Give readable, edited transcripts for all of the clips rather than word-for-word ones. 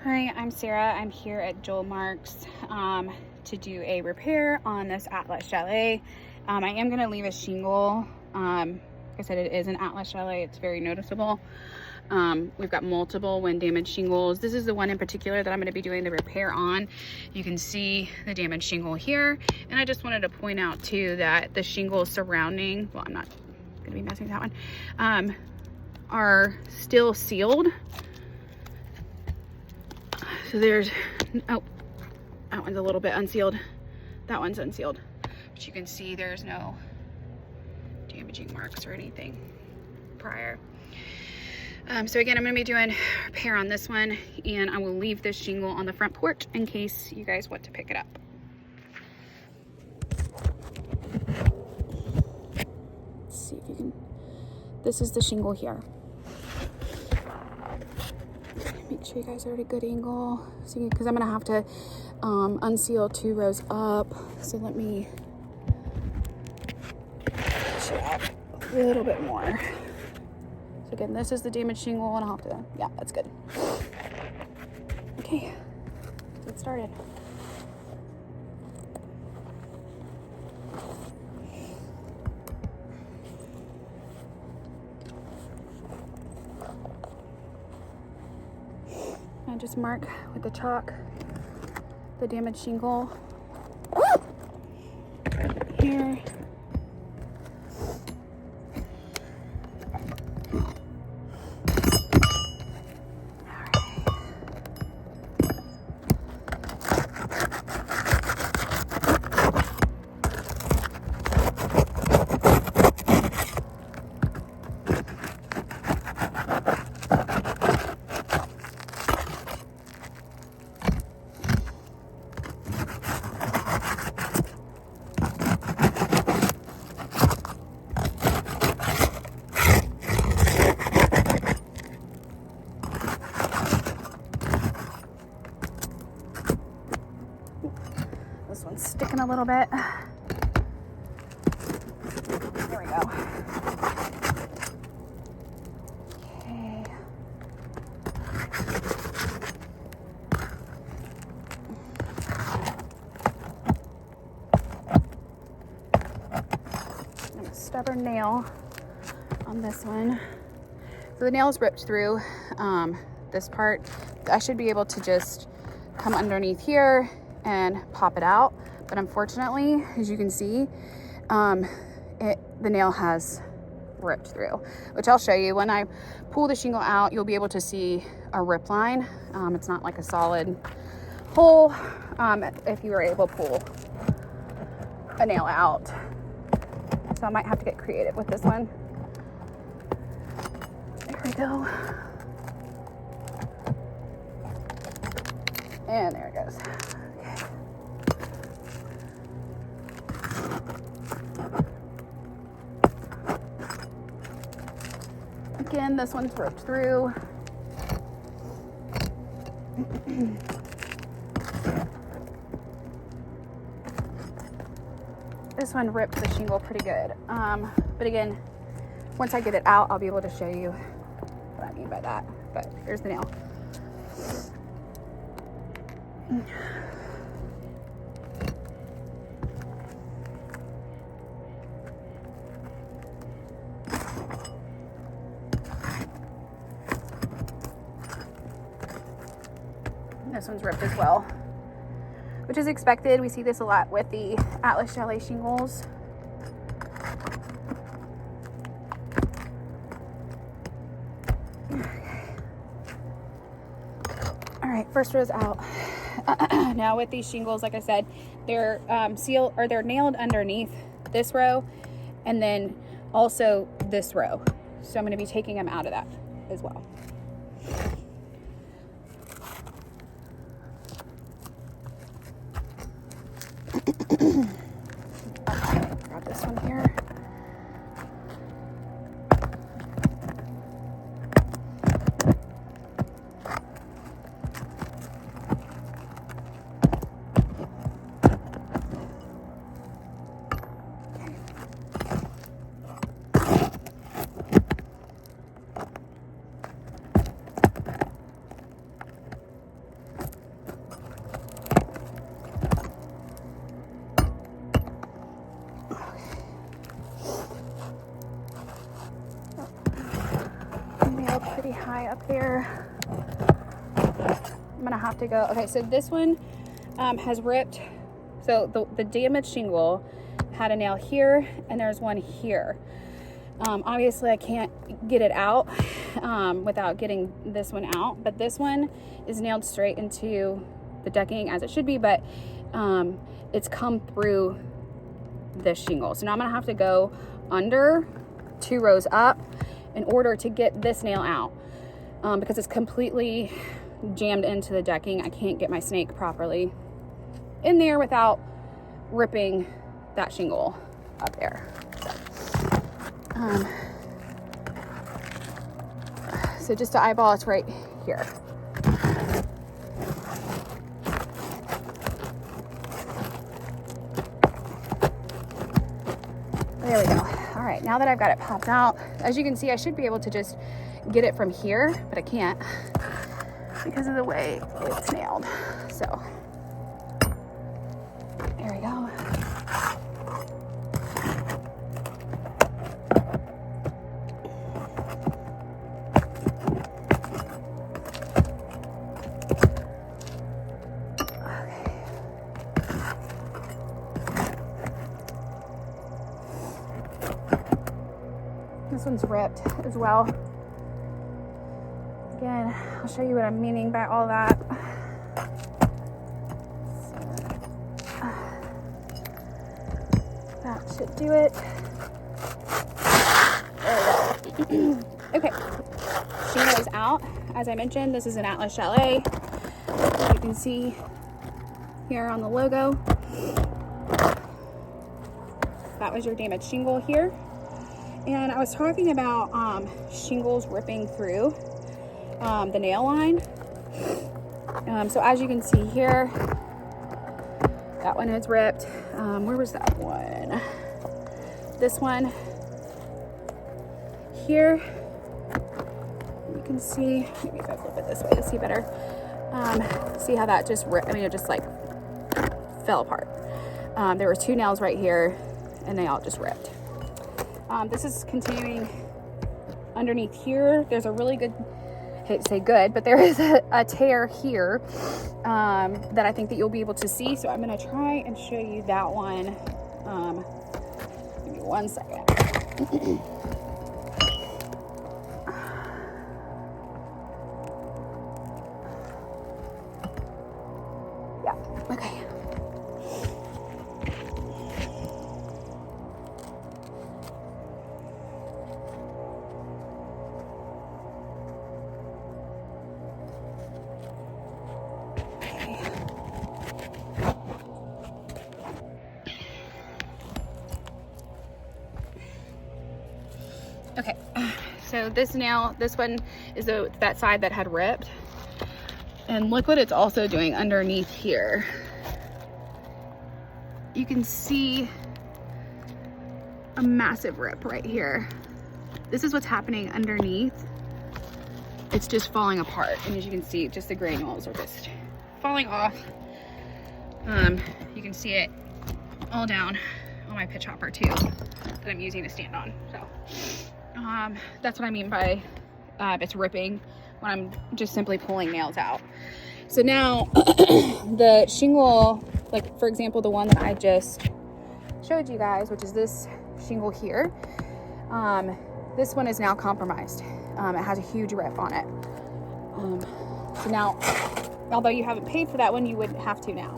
Hi, I'm Sarah. I'm here at Marc's to do a repair on this Atlas Chalet. I am going to leave a shingle. Like I said, it is an Atlas Chalet. It's very noticeable. We've got multiple wind damage shingles. This is the one in particular that I'm going to be doing the repair on. You can see the damaged shingle here. And I just wanted to point out too that the shingles surrounding, well, I'm not going to be messing with that one, are still sealed. So there's, oh, that one's a little bit unsealed. That one's unsealed. But you can see there's no damaging marks or anything prior. So again, I'm gonna be doing repair on this one, and I will leave this shingle on the front porch in case you guys want to pick it up. Let's see if you can, this is the shingle here. Make sure you guys are at a good angle. See, because I'm gonna have to unseal 2 rows up. So let me push it up a little bit more. So again, this is the damaged shingle, and I'll have to, yeah, that's good. Okay, let's get started. I just mark with the chalk the damaged shingle here. This one's sticking a little bit. There we go. Okay. And a stubborn nail on this one. So the nail is ripped through this part. I should be able to just come underneath here and pop it out, but unfortunately, as you can see, the nail has ripped through, which I'll show you. When I pull the shingle out, you'll be able to see a rip line. It's not like a solid hole if you were able to pull a nail out. So I might have to get creative with this one. There we go. And there it goes. Again, this one's ripped through. This one ripped the shingle pretty good. But again, once I get it out, I'll be able to show you what I mean by that. But here's the nail. This one's ripped as well, which is expected. We see this a lot with the Atlas Chalet shingles. Okay. All right, first row's out. Now with these shingles, like I said, they're sealed, or they're nailed underneath this row, and then also this row. So I'm going to be taking them out of that as well. Okay, grab this one here. I'm gonna have to go, okay, so this one has ripped. So the damaged shingle had a nail here and there's one here. Obviously I can't get it out without getting this one out, but this one is nailed straight into the decking as it should be, but it's come through this shingle. So now I'm gonna have to go under 2 rows up in order to get this nail out because it's completely jammed into the decking. I can't get my snake properly in there without ripping that shingle up there. So just to eyeball, it's right here. There we go. All right, now that I've got it popped out, as you can see, I should be able to just get it from here, but I can't because of the way it's nailed. So there we go. This one's ripped as well. Again, I'll show you what I'm meaning by all that. So, that should do it. There we go. Okay, shingle is out. As I mentioned, this is an Atlas Chalet. As you can see here on the logo. That was your damaged shingle here. And I was talking about shingles ripping through the nail line. So as you can see here, that one is ripped. Where was that one? This one here. You can see, maybe if I flip it this way to see better. See how that just ripped, I mean, it just like fell apart. There were 2 nails right here and they all just ripped. This is continuing underneath here. There's a really good, I hate to say good, but there is a tear here that I think that you'll be able to see. So I'm gonna try and show you that one. Give me 1 second. Yeah, okay. Okay, so this nail, this one is that side that had ripped. And look what it's also doing underneath here. You can see a massive rip right here. This is what's happening underneath. It's just falling apart. And as you can see, just the granules are just falling off. You can see it all down on my pitch hopper too, that I'm using to stand on. So that's what I mean by it's ripping when I'm just simply pulling nails out. So now the shingle, like for example, the one that I just showed you guys, which is this shingle here, this one is now compromised. It has a huge rip on it. So now, although you haven't paid for that one, you would have to now.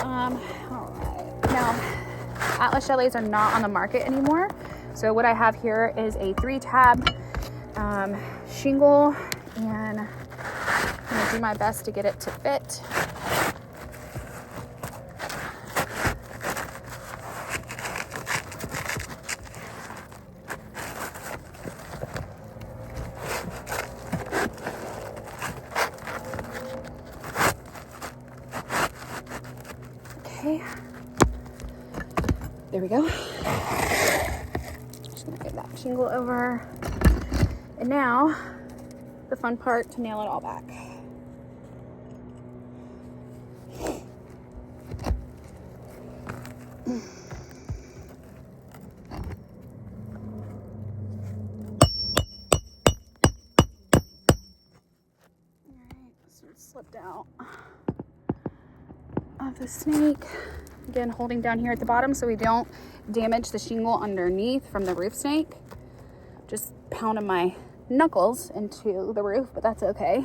All right. Now, Atlas Chalets are not on the market anymore. So what I have here is a 3-tab shingle, and I'm gonna do my best to get it to fit. Okay, there we go. Just gonna get that shingle over. And now, the fun part, to nail it all back. slipped out of the snake. Again, holding down here at the bottom so we don't damage the shingle underneath from the roof snake. Just pounding my knuckles into the roof, but that's okay.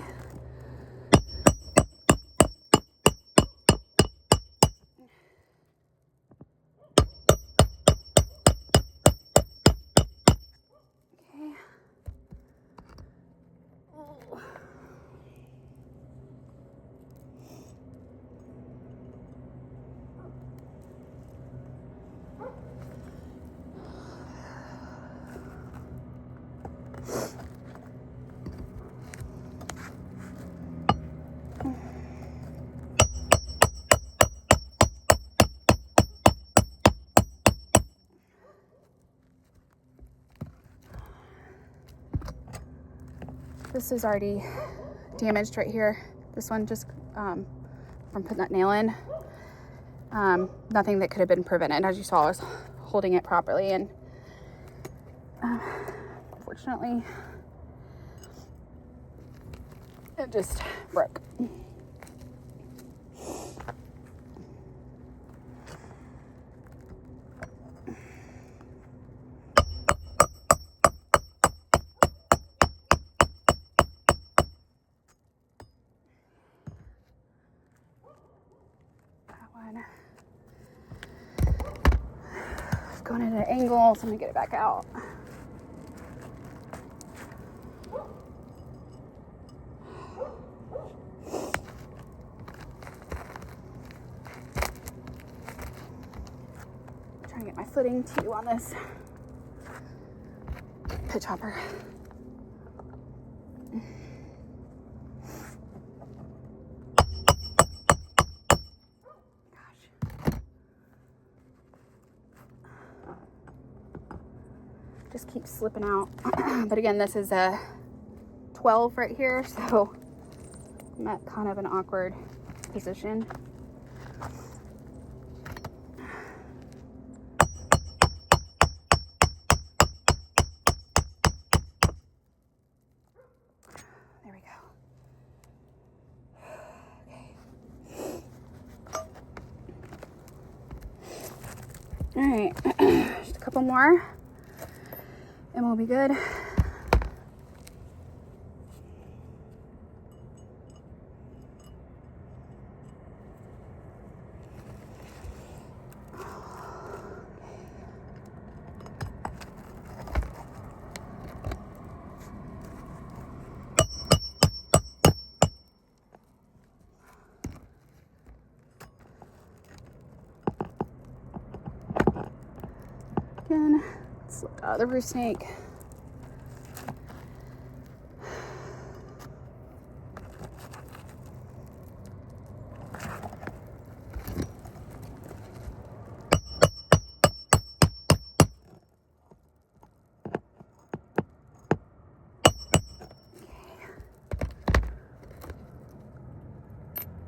This is already damaged right here. This one just from putting that nail in. Nothing that could have been prevented. As you saw, I was holding it properly, and unfortunately, it just broke. Going at an angle, so I'm gonna get it back out. Trying to get my footing too on this pitch hopper. Just keeps slipping out. But again, this is a 12 right here, so I'm at kind of an awkward position. There we go. Okay. All right, just a couple more. And we'll be good. Again, slipped out of the roof snake.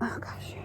Oh gosh.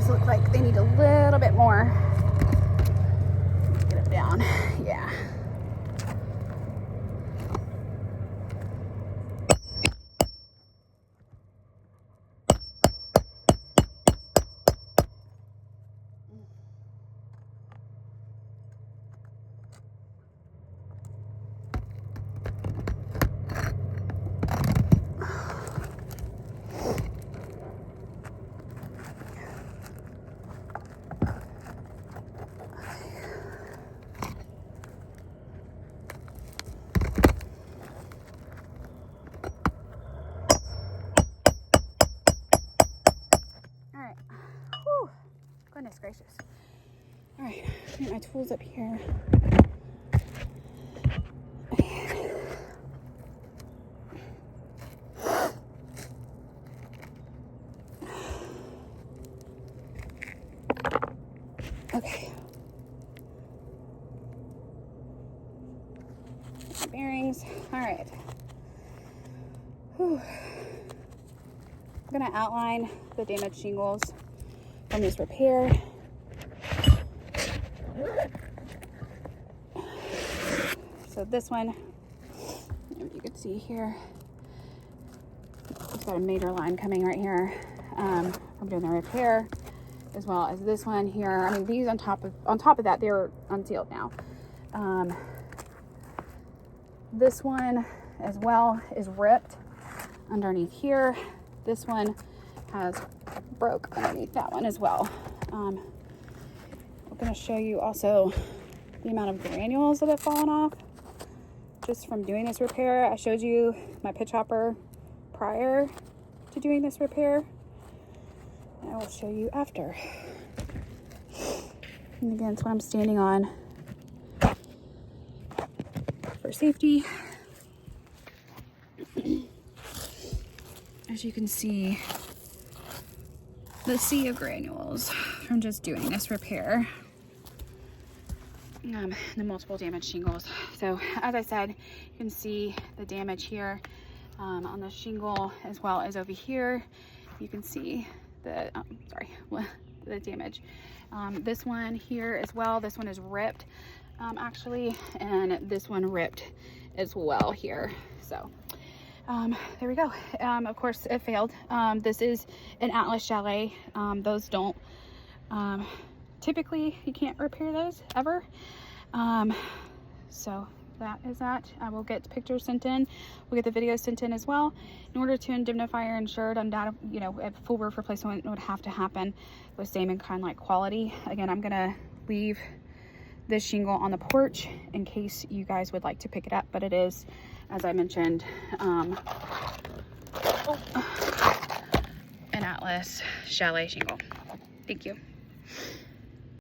Look like they need a little bit more. Get it down. Yeah. Goodness gracious. All right, get my tools up here. Okay. My bearings. All right. Whew. I'm gonna outline the damaged shingles from this repair. So this one, you can see here, it's got a major line coming right here. I'm doing the repair, as well as this one here. I mean, these on top of that, they're unsealed now. This one as well is ripped underneath here. This one has broke underneath that one as well. I'm going to show you also the amount of granules that have fallen off just from doing this repair. I showed you my pitch hopper prior to doing this repair. And I will show you after. And again, it's what I'm standing on for safety. As you can see, the sea of granules from just doing this repair. The multiple damaged shingles. So as I said, you can see the damage here on the shingle, as well as over here. You can see the the damage. This one here as well. This one is ripped actually, and this one ripped as well here. So there we go. Of course it failed. This is an Atlas Chalet. Those don't typically, you can't repair those ever. So that is that. I will get pictures sent in. We'll get the videos sent in as well. In order to indemnify or insured, undoubtedly, you know, a full roof replacement would have to happen with same and kind like quality. Again, I'm gonna leave this shingle on the porch in case you guys would like to pick it up, but it is, as I mentioned, an Atlas Chalet shingle. Thank you.